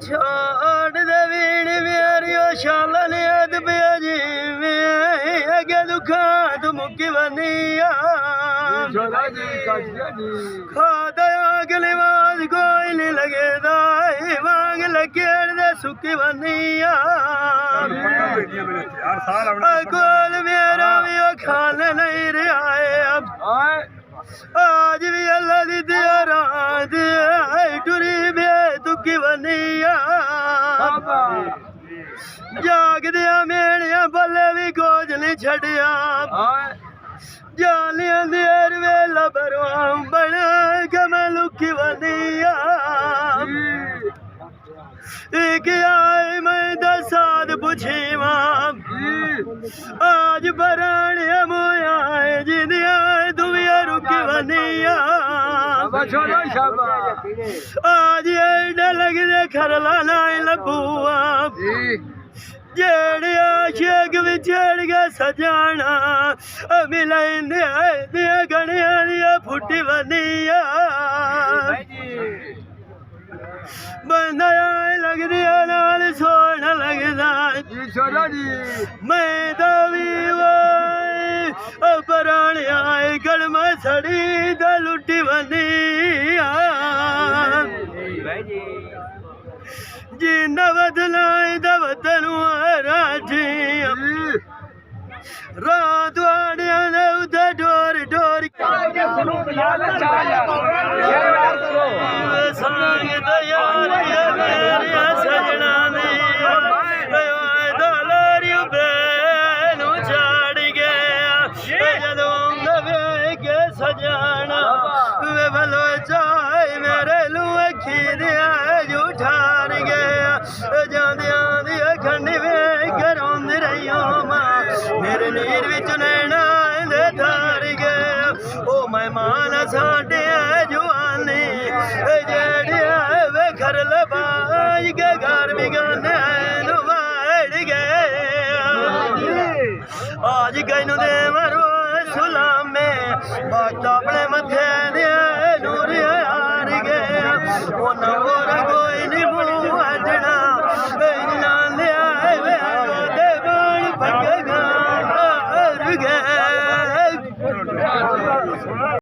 ਛੋੜ ਦੇ ਵੀਣ ਮੇਰੀਓ ਸ਼ਾਲਨ ਅਦ ਪਿਆ ਜਿਵੇਂ ਅਗੇ ਦੁੱਖਾਂ ਤੋਂ ਮੁੱਕੀ ਵੰਨੀਆ ਖਾਦਾ ਅਗਲੇ ਵਾਜ ਕੋਈ ਨਹੀਂ ਲੱਗਦਾ ਵਾਂਗ ਲੱਗਣ ਦੇ ਸੁੱਕੀ ਵੰਨੀਆ ਕੋਲ ਮੇਰਾ ਵੀ ਉਹ ਖਾਲ ਨਹੀਂ ਰਿਹਾ ਹੈ आज भी अल्लाह दी रात टुरी बे तुकी वनिया जागदिया मेरिया बल्ले भी गोज नहीं छड़िया जालियां देर वेला बरवां बना के मैं लुकी वनिया एक आए मैं दसाद पुछी आज बरानिया मोया जिनिया दुनिया रुकी वनिया आज एडा लगदे खरला नाई लबुआ जेड़े आशिक विछड़ गए सजाना मिलने दिया गणिया दिया फुटी वनिया बंदा लगदी नाल सोना लगदा मैं तो भी पराने आए कलमा सड़ी दा लुटी वनिया जिन्ना बदनाई दा वतन राजी रात वाड़िया ने उधर डोर डोर सजना ने दलारियों बेनू छाड़ गया जदों नवे के सजाना वे भलो चाहे मेरे लू अखी दिया जूठार गया जांदियां दी खंडी वे घरों रहियो मां मेरे नीर विच नैना दे धार गया ओ मेहमान साडे जुआनी जेड़िया वे घर लबाज के घर बिगाने वाड़ गए आज कैनू दे मरो सलामे बात अपने मथे